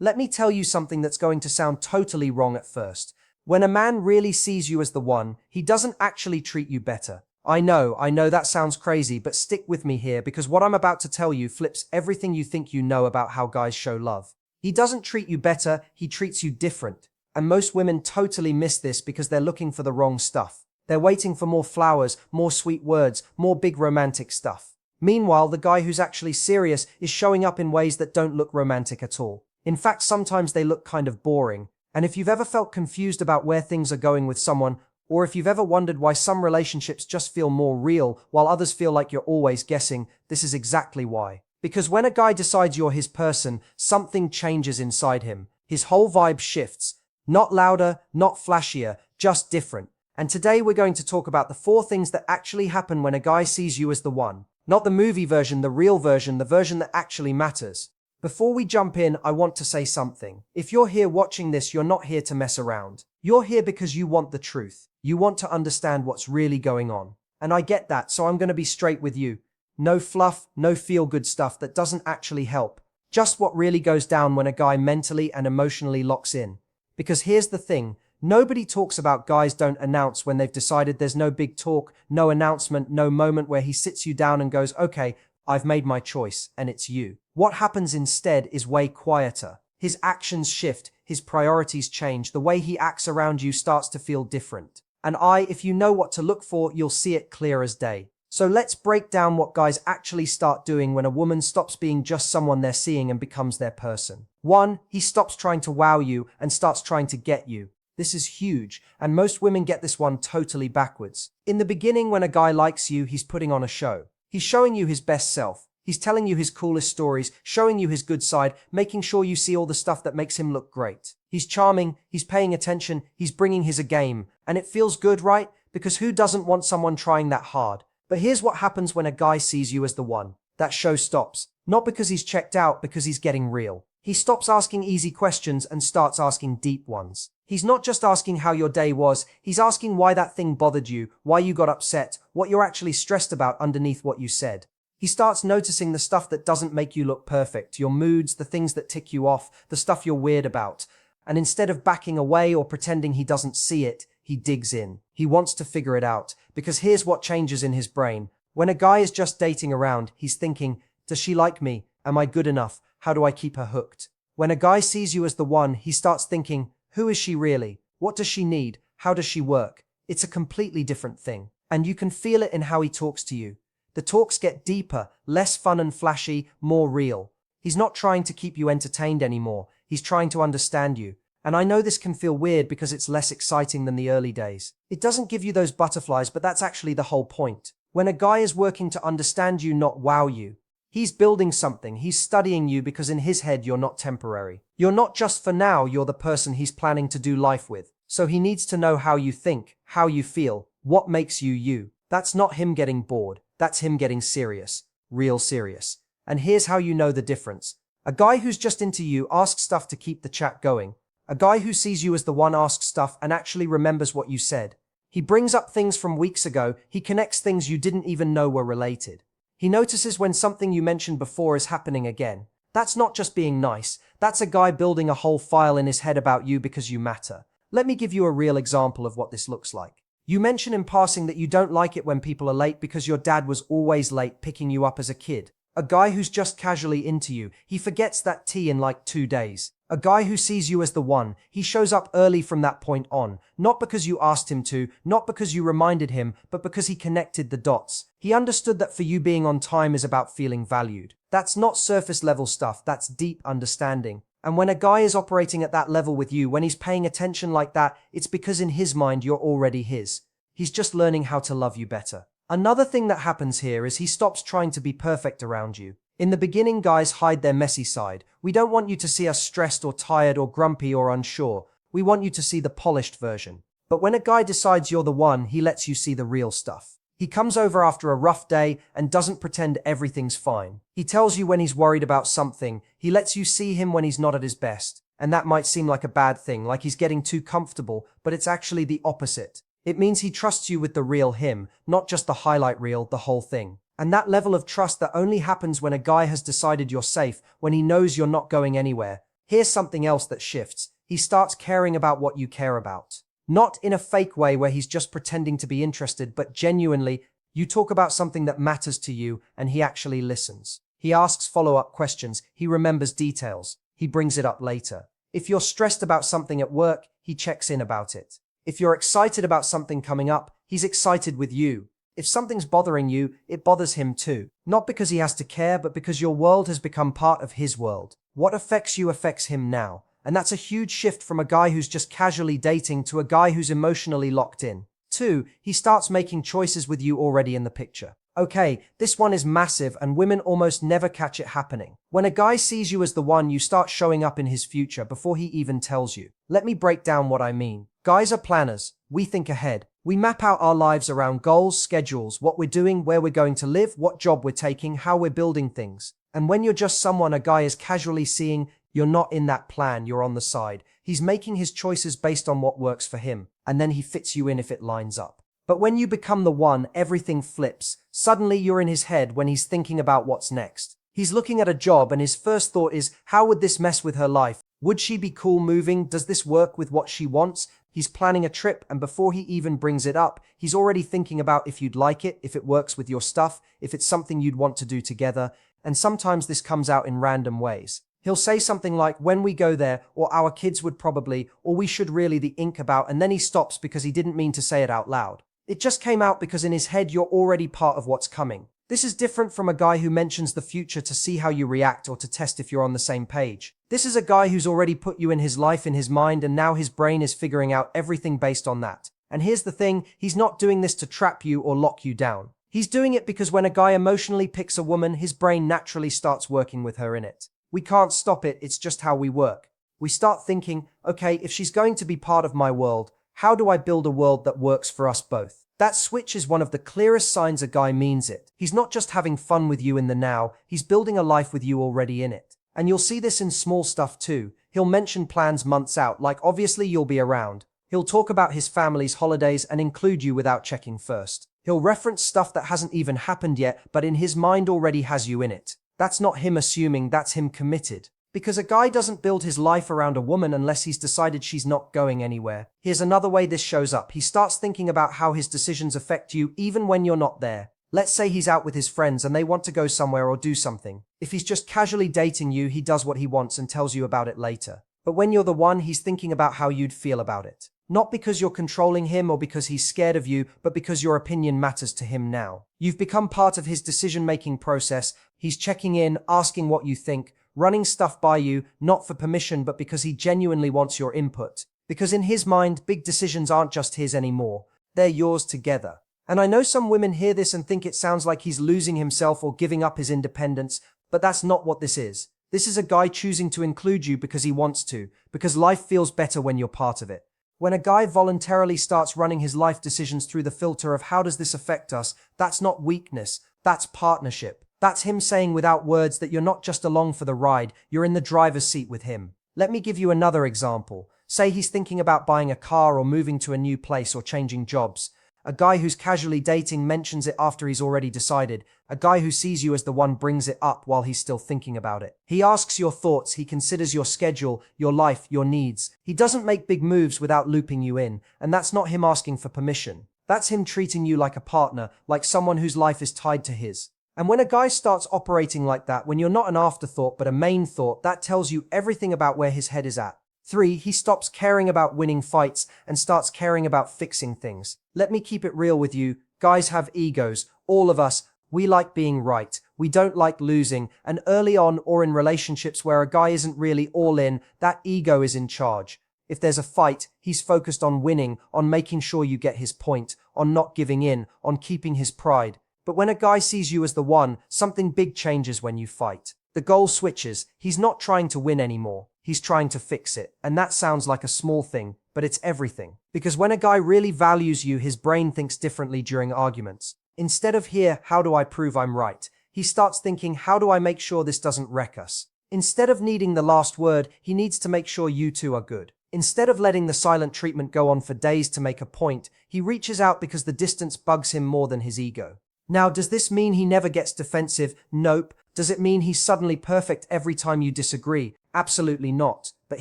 Let me tell you something that's going to sound totally wrong at first. When a man really sees you as the one, he doesn't actually treat you better. I know that sounds crazy, but stick with me here because what I'm about to tell you flips everything you think you know about how guys show love. He doesn't treat you better, he treats you different. And most women totally miss this because they're looking for the wrong stuff. They're waiting for more flowers, more sweet words, more big romantic stuff. Meanwhile, the guy who's actually serious is showing up in ways that don't look romantic at all. In fact, sometimes they look kind of boring. And if you've ever felt confused about where things are going with someone, or if you've ever wondered why some relationships just feel more real while others feel like you're always guessing, this is exactly why. Because when a guy decides you're his person, something changes inside him. His whole vibe shifts. Not louder, not flashier, just different. And today we're going to talk about the 4 things that actually happen when a guy sees you as the one. Not the movie version, the real version, the version that actually matters. Before we jump in, I want to say something. If you're here watching this, you're not here to mess around. You're here because you want the truth. You want to understand what's really going on. And I get that, so I'm going to be straight with you. No fluff, no feel-good stuff that doesn't actually help. Just what really goes down when a guy mentally and emotionally locks in. Because here's the thing, nobody talks about guys don't announce when they've decided. There's no big talk, no announcement, no moment where he sits you down and goes, okay, I've made my choice, and it's you. What happens instead is way quieter. His actions shift, his priorities change, the way he acts around you starts to feel different. And if you know what to look for, you'll see it clear as day. So let's break down what guys actually start doing when a woman stops being just someone they're seeing and becomes their person. 1, he stops trying to wow you and starts trying to get you. This is huge, and most women get this one totally backwards. In the beginning, when a guy likes you, he's putting on a show. He's showing you his best self. He's telling you his coolest stories, showing you his good side, making sure you see all the stuff that makes him look great. He's charming, he's paying attention, he's bringing his A game. And it feels good, right? Because who doesn't want someone trying that hard? But here's what happens when a guy sees you as the one. That show stops. Not because he's checked out, because he's getting real. He stops asking easy questions and starts asking deep ones. He's not just asking how your day was, he's asking why that thing bothered you, why you got upset, what you're actually stressed about underneath what you said. He starts noticing the stuff that doesn't make you look perfect, your moods, the things that tick you off, the stuff you're weird about. And instead of backing away or pretending he doesn't see it, he digs in. He wants to figure it out, because here's what changes in his brain. When a guy is just dating around, he's thinking, does she like me? Am I good enough? How do I keep her hooked? When a guy sees you as the one, he starts thinking, who is she really? What does she need? How does she work? It's a completely different thing. And you can feel it in how he talks to you. The talks get deeper, less fun and flashy, more real. He's not trying to keep you entertained anymore. He's trying to understand you. And I know this can feel weird because it's less exciting than the early days. It doesn't give you those butterflies, but that's actually the whole point. When a guy is working to understand you, not wow you, he's building something. He's studying you because in his head, you're not temporary. You're not just for now, you're the person he's planning to do life with. So he needs to know how you think, how you feel, what makes you you. That's not him getting bored. That's him getting serious, real serious. And here's how you know the difference. A guy who's just into you asks stuff to keep the chat going. A guy who sees you as the one asks stuff and actually remembers what you said. He brings up things from weeks ago. He connects things you didn't even know were related. He notices when something you mentioned before is happening again. That's not just being nice. That's a guy building a whole file in his head about you because you matter. Let me give you a real example of what this looks like. You mention in passing that you don't like it when people are late because your dad was always late picking you up as a kid. A guy who's just casually into you, he forgets that tea in like 2 days. A guy who sees you as the one, he shows up early from that point on, not because you asked him to, not because you reminded him, but because he connected the dots. He understood that for you being on time is about feeling valued. That's not surface level stuff, that's deep understanding. And when a guy is operating at that level with you, when he's paying attention like that, it's because in his mind you're already his. He's just learning how to love you better. Another thing that happens here is he stops trying to be perfect around you. In the beginning, guys hide their messy side. We don't want you to see us stressed or tired or grumpy or unsure. We want you to see the polished version. But when a guy decides you're the one, he lets you see the real stuff. He comes over after a rough day and doesn't pretend everything's fine. He tells you when he's worried about something. He lets you see him when he's not at his best. And that might seem like a bad thing, like he's getting too comfortable, but it's actually the opposite. It means he trusts you with the real him, not just the highlight reel, the whole thing. And that level of trust that only happens when a guy has decided you're safe, when he knows you're not going anywhere, Here's something else that shifts. He starts caring about what you care about. Not in a fake way where he's just pretending to be interested, but genuinely, you talk about something that matters to you and he actually listens. He asks follow-up questions. He remembers details. He brings it up later. If you're stressed about something at work, he checks in about it. If you're excited about something coming up, he's excited with you. If something's bothering you, it bothers him too. Not because he has to care, but because your world has become part of his world. What affects you affects him now. And that's a huge shift from a guy who's just casually dating to a guy who's emotionally locked in. 2. He starts making choices with you already in the picture. Okay, this one is massive and women almost never catch it happening. When a guy sees you as the one, you start showing up in his future before he even tells you. Let me break down what I mean. Guys are planners. We think ahead. We map out our lives around goals, schedules, what we're doing, where we're going to live, what job we're taking, how we're building things. And when you're just someone a guy is casually seeing, you're not in that plan, you're on the side. He's making his choices based on what works for him, and then he fits you in if it lines up. But when you become the one, everything flips. Suddenly you're in his head when he's thinking about what's next. He's looking at a job and his first thought is, how would this mess with her life? Would she be cool moving? Does this work with what she wants? He's planning a trip, and before he even brings it up, he's already thinking about if you'd like it, if it works with your stuff, if it's something you'd want to do together. And sometimes this comes out in random ways. He'll say something like, when we go there, or our kids would probably, or we should really think about, and then he stops because he didn't mean to say it out loud. It just came out because in his head you're already part of what's coming. This is different from a guy who mentions the future to see how you react or to test if you're on the same page. This is a guy who's already put you in his life, in his mind, and now his brain is figuring out everything based on that. And here's the thing, he's not doing this to trap you or lock you down. He's doing it because when a guy emotionally picks a woman, his brain naturally starts working with her in it. We can't stop it, it's just how we work. We start thinking, okay, if she's going to be part of my world, how do I build a world that works for us both? That switch is one of the clearest signs a guy means it. He's not just having fun with you in the now, he's building a life with you already in it. And you'll see this in small stuff too. He'll mention plans months out, like obviously you'll be around. He'll talk about his family's holidays and include you without checking first. He'll reference stuff that hasn't even happened yet, but in his mind already has you in it. That's not him assuming, that's him committed. Because a guy doesn't build his life around a woman unless he's decided she's not going anywhere. Here's another way this shows up. He starts thinking about how his decisions affect you even when you're not there. Let's say he's out with his friends and they want to go somewhere or do something. If he's just casually dating you, he does what he wants and tells you about it later. But when you're the one, he's thinking about how you'd feel about it. Not because you're controlling him or because he's scared of you, but because your opinion matters to him now. You've become part of his decision-making process. He's checking in, asking what you think, running stuff by you, not for permission, but because he genuinely wants your input. Because in his mind, big decisions aren't just his anymore. They're yours together. And I know some women hear this and think it sounds like he's losing himself or giving up his independence, but that's not what this is. This is a guy choosing to include you because he wants to, because life feels better when you're part of it. When a guy voluntarily starts running his life decisions through the filter of how does this affect us, that's not weakness, that's partnership. That's him saying without words that you're not just along for the ride, you're in the driver's seat with him. Let me give you another example. Say he's thinking about buying a car or moving to a new place or changing jobs. A guy who's casually dating mentions it after he's already decided. A guy who sees you as the one brings it up while he's still thinking about it. He asks your thoughts, he considers your schedule, your life, your needs. He doesn't make big moves without looping you in, and that's not him asking for permission. That's him treating you like a partner, like someone whose life is tied to his. And when a guy starts operating like that, when you're not an afterthought but a main thought, that tells you everything about where his head is at. 3. He stops caring about winning fights and starts caring about fixing things. Let me keep it real with you. Guys have egos. All of us. We like being right. We don't like losing. And early on or in relationships where a guy isn't really all in, that ego is in charge. If there's a fight, he's focused on winning, on making sure you get his point, on not giving in, on keeping his pride. But when a guy sees you as the one, something big changes when you fight. The goal switches. He's not trying to win anymore. He's trying to fix it. And that sounds like a small thing, but it's everything. Because when a guy really values you, his brain thinks differently during arguments. Instead of here, how do I prove I'm right? He starts thinking, how do I make sure this doesn't wreck us? Instead of needing the last word, he needs to make sure you two are good. Instead of letting the silent treatment go on for days to make a point, he reaches out because the distance bugs him more than his ego. Now, does this mean he never gets defensive? Nope. Does it mean he's suddenly perfect every time you disagree? Absolutely not. But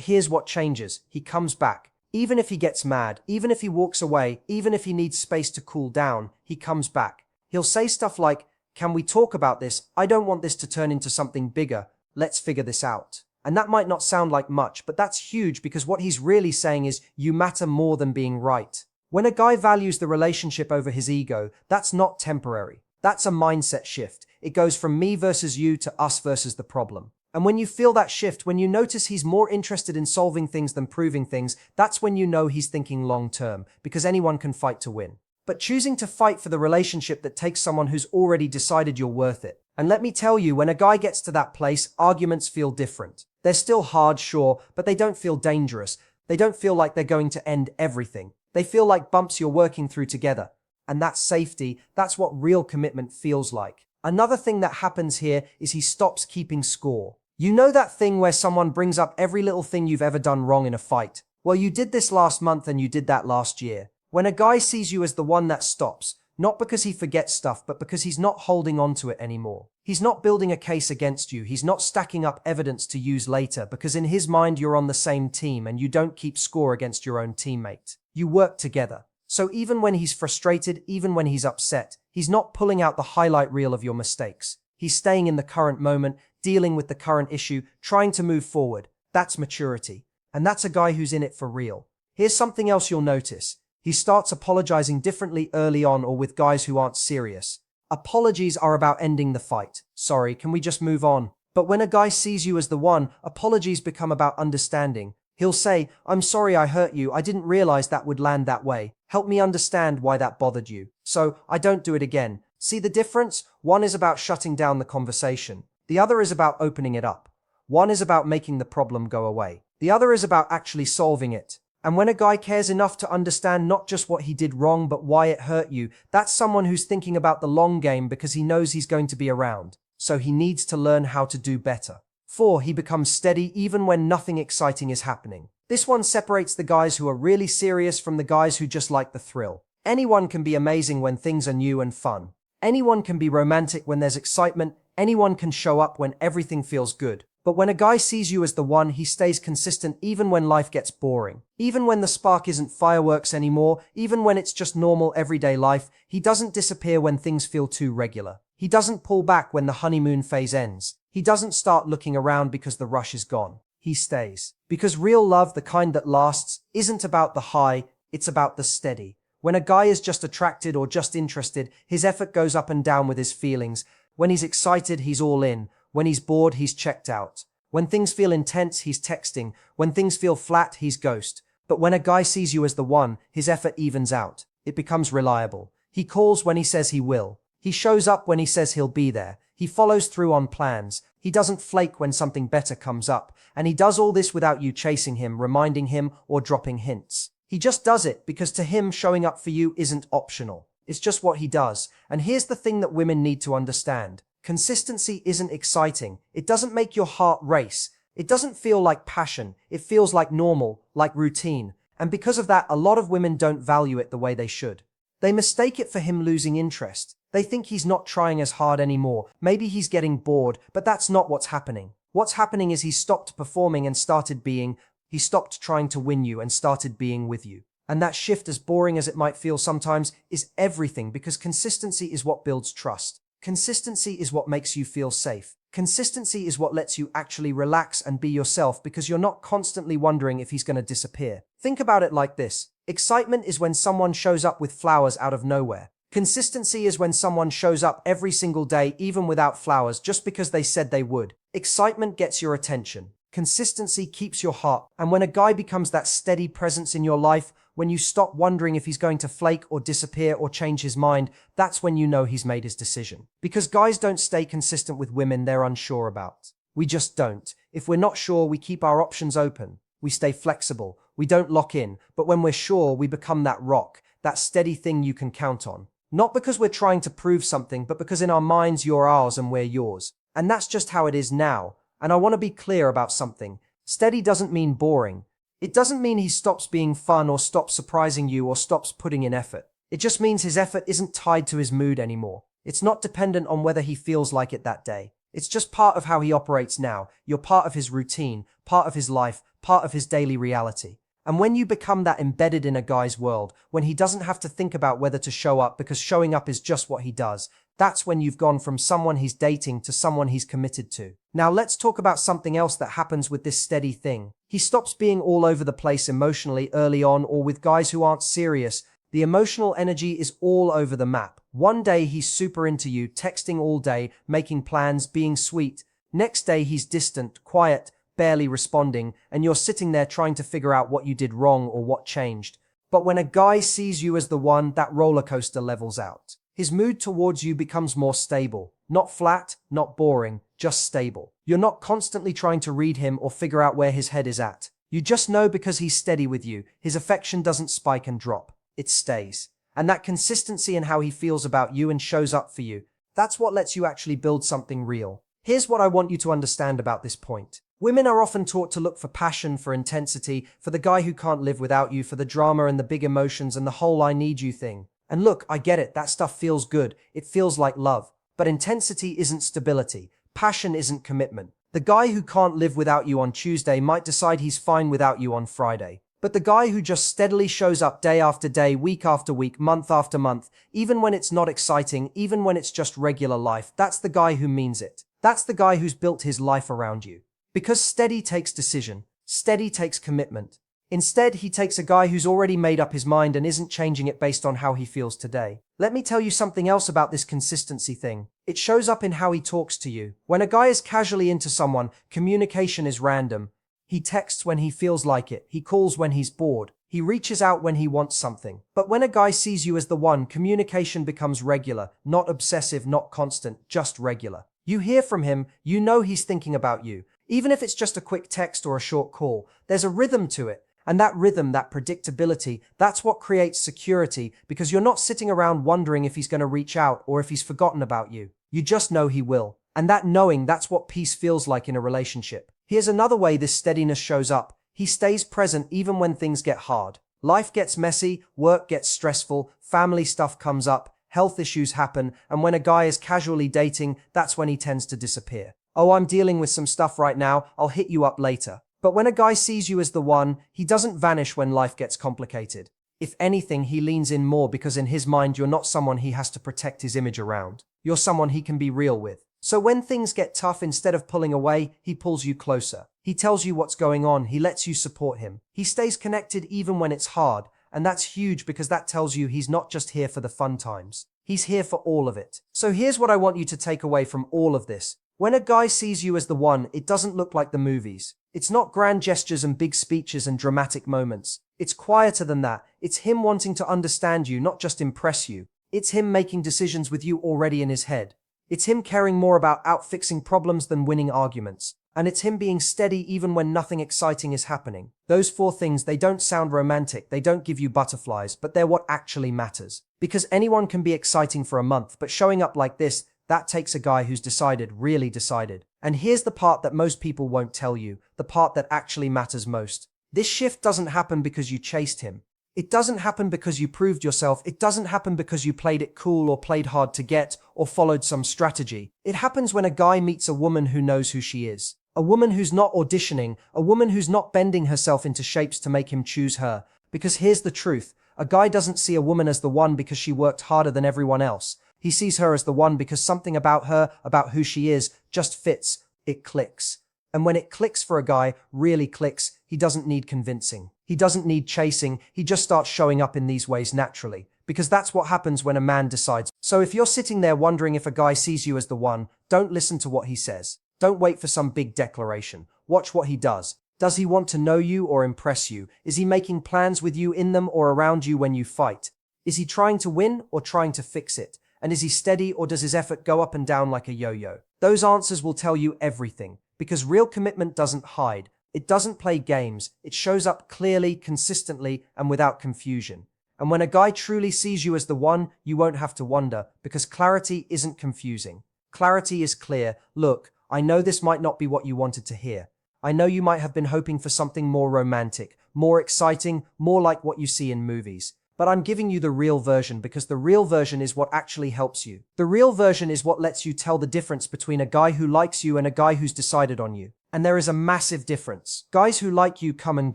here's what changes. He comes back. Even if he gets mad, even if he walks away, even if he needs space to cool down, he comes back. He'll say stuff like, "Can we talk about this? I don't want this to turn into something bigger. Let's figure this out." And that might not sound like much, but that's huge because what he's really saying is, you matter more than being right. When a guy values the relationship over his ego, that's not temporary. That's a mindset shift. It goes from me versus you to us versus the problem. And when you feel that shift, when you notice he's more interested in solving things than proving things, that's when you know he's thinking long term, because anyone can fight to win. But choosing to fight for the relationship that takes someone who's already decided you're worth it. And let me tell you, when a guy gets to that place, arguments feel different. They're still hard, sure, but they don't feel dangerous. They don't feel like they're going to end everything. They feel like bumps you're working through together. And that's safety. That's what real commitment feels like. Another thing that happens here is he stops keeping score. You know that thing where someone brings up every little thing you've ever done wrong in a fight? Well, you did this last month and you did that last year. When a guy sees you as the one that stops, not because he forgets stuff, but because he's not holding on to it anymore. He's not building a case against you. He's not stacking up evidence to use later, because in his mind you're on the same team and you don't keep score against your own teammate. You work together. So even when he's frustrated, even when he's upset, he's not pulling out the highlight reel of your mistakes. He's staying in the current moment, dealing with the current issue, trying to move forward. That's maturity. And that's a guy who's in it for real. Here's something else you'll notice. He starts apologizing differently early on or with guys who aren't serious. Apologies are about ending the fight. Sorry, can we just move on? But when a guy sees you as the one, apologies become about understanding. He'll say, "I'm sorry I hurt you. I didn't realize that would land that way. Help me understand why that bothered you, so I don't do it again." See the difference? One is about shutting down the conversation. The other is about opening it up. One is about making the problem go away. The other is about actually solving it. And when a guy cares enough to understand not just what he did wrong, but why it hurt you, that's someone who's thinking about the long game because he knows he's going to be around. So he needs to learn how to do better. 4. He becomes steady even when nothing exciting is happening. This one separates the guys who are really serious from the guys who just like the thrill. Anyone can be amazing when things are new and fun. Anyone can be romantic when there's excitement. Anyone can show up when everything feels good. But when a guy sees you as the one, he stays consistent even when life gets boring. Even when the spark isn't fireworks anymore, even when it's just normal everyday life, he doesn't disappear when things feel too regular. He doesn't pull back when the honeymoon phase ends. He doesn't start looking around because the rush is gone. He stays. Because real love, the kind that lasts, isn't about the high, it's about the steady. When a guy is just attracted or just interested, his effort goes up and down with his feelings. When he's excited, he's all in. When he's bored, he's checked out. When things feel intense, he's texting. When things feel flat, he's ghost. But when a guy sees you as the one, his effort evens out. It becomes reliable. He calls when he says he will. He shows up when he says he'll be there. He follows through on plans. He doesn't flake when something better comes up. And he does all this without you chasing him, reminding him, or dropping hints. He just does it because to him, showing up for you isn't optional. It's just what he does. And here's the thing that women need to understand. Consistency isn't exciting. It doesn't make your heart race. It doesn't feel like passion. It feels like normal, like routine. And because of that, a lot of women don't value it the way they should. They mistake it for him losing interest. They think he's not trying as hard anymore. Maybe he's getting bored, but that's not what's happening. What's happening is he stopped performing and started being. He stopped trying to win you and started being with you. And that shift, as boring as it might feel sometimes, is everything because consistency is what builds trust. Consistency is what makes you feel safe. Consistency is what lets you actually relax and be yourself because you're not constantly wondering if he's going to disappear. Think about it like this. Excitement is when someone shows up with flowers out of nowhere. Consistency is when someone shows up every single day, even without flowers, just because they said they would. Excitement gets your attention. Consistency keeps your heart. And when a guy becomes that steady presence in your life, when you stop wondering if he's going to flake or disappear or change his mind, that's when you know he's made his decision. Because guys don't stay consistent with women they're unsure about. We just don't. If we're not sure, we keep our options open. We stay flexible. We don't lock in. But when we're sure, we become that rock, that steady thing you can count on. Not because we're trying to prove something, but because in our minds you're ours and we're yours. And that's just how it is now. And I want to be clear about something. Steady doesn't mean boring. It doesn't mean he stops being fun or stops surprising you or stops putting in effort. It just means his effort isn't tied to his mood anymore. It's not dependent on whether he feels like it that day. It's just part of how he operates now. You're part of his routine, part of his life, part of his daily reality. And when you become that embedded in a guy's world, when he doesn't have to think about whether to show up because showing up is just what he does, that's when you've gone from someone he's dating to someone he's committed to. Now let's talk about something else that happens with this steady thing. He stops being all over the place emotionally early on, or with guys who aren't serious. The emotional energy is all over the map. One day he's super into you, texting all day, making plans, being sweet. Next day he's distant, quiet, barely responding, and you're sitting there trying to figure out what you did wrong or what changed. But when a guy sees you as the one, that roller coaster levels out. His mood towards you becomes more stable. Not flat, not boring, just stable. You're not constantly trying to read him or figure out where his head is at. You just know because he's steady with you. His affection doesn't spike and drop. It stays. And that consistency in how he feels about you and shows up for you, that's what lets you actually build something real. Here's what I want you to understand about this point. Women are often taught to look for passion, for intensity, for the guy who can't live without you, for the drama and the big emotions and the whole I need you thing. And look, I get it, that stuff feels good. It feels like love. But intensity isn't stability. Passion isn't commitment. The guy who can't live without you on Tuesday might decide he's fine without you on Friday. But the guy who just steadily shows up day after day, week after week, month after month, even when it's not exciting, even when it's just regular life, that's the guy who means it. That's the guy who's built his life around you. Because steady takes decision. Steady takes commitment. Instead, he takes a guy who's already made up his mind and isn't changing it based on how he feels today. Let me tell you something else about this consistency thing. It shows up in how he talks to you. When a guy is casually into someone, communication is random. He texts when he feels like it. He calls when he's bored. He reaches out when he wants something. But when a guy sees you as the one, communication becomes regular, not obsessive, not constant, just regular. You hear from him, you know he's thinking about you. Even if it's just a quick text or a short call, there's a rhythm to it. And that rhythm, that predictability, that's what creates security, because you're not sitting around wondering if he's going to reach out or if he's forgotten about you. You just know he will. And that knowing, that's what peace feels like in a relationship. Here's another way this steadiness shows up. He stays present even when things get hard. Life gets messy, work gets stressful, family stuff comes up, health issues happen, and when a guy is casually dating, that's when he tends to disappear. Oh, I'm dealing with some stuff right now, I'll hit you up later. But when a guy sees you as the one, he doesn't vanish when life gets complicated. If anything, he leans in more because in his mind, you're not someone he has to protect his image around. You're someone he can be real with. So when things get tough, instead of pulling away, he pulls you closer. He tells you what's going on. He lets you support him. He stays connected even when it's hard. And that's huge because that tells you he's not just here for the fun times. He's here for all of it. So here's what I want you to take away from all of this. When a guy sees you as the one, it doesn't look like the movies. It's not grand gestures and big speeches and dramatic moments. It's quieter than that. It's him wanting to understand you, not just impress you. It's him making decisions with you already in his head. It's him caring more about outfixing problems than winning arguments. And it's him being steady even when nothing exciting is happening. Those four things, they don't sound romantic, they don't give you butterflies, but they're what actually matters. Because anyone can be exciting for a month, but showing up like this, that takes a guy who's decided, really decided. And here's the part that most people won't tell you, the part that actually matters most. This shift doesn't happen because you chased him. It doesn't happen because you proved yourself. It doesn't happen because you played it cool or played hard to get or followed some strategy. It happens when a guy meets a woman who knows who she is. A woman who's not auditioning, a woman who's not bending herself into shapes to make him choose her. Because here's the truth, a guy doesn't see a woman as the one because she worked harder than everyone else. He sees her as the one because something about her, about who she is, just fits. It clicks. And when it clicks for a guy, really clicks, he doesn't need convincing. He doesn't need chasing, he just starts showing up in these ways naturally. Because that's what happens when a man decides. So if you're sitting there wondering if a guy sees you as the one, don't listen to what he says. Don't wait for some big declaration. Watch what he does. Does he want to know you or impress you? Is he making plans with you in them or around you when you fight? Is he trying to win or trying to fix it? And is he steady or does his effort go up and down like a yo-yo? Those answers will tell you everything. Because real commitment doesn't hide. It doesn't play games. It shows up clearly, consistently, and without confusion. And when a guy truly sees you as the one, you won't have to wonder, because clarity isn't confusing. Clarity is clear. Look, I know this might not be what you wanted to hear. I know you might have been hoping for something more romantic, more exciting, more like what you see in movies. But I'm giving you the real version because the real version is what actually helps you. The real version is what lets you tell the difference between a guy who likes you and a guy who's decided on you. And there is a massive difference. Guys who like you come and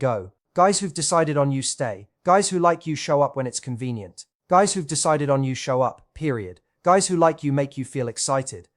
go. Guys who've decided on you stay. Guys who like you show up when it's convenient. Guys who've decided on you show up, period. Guys who like you make you feel excited.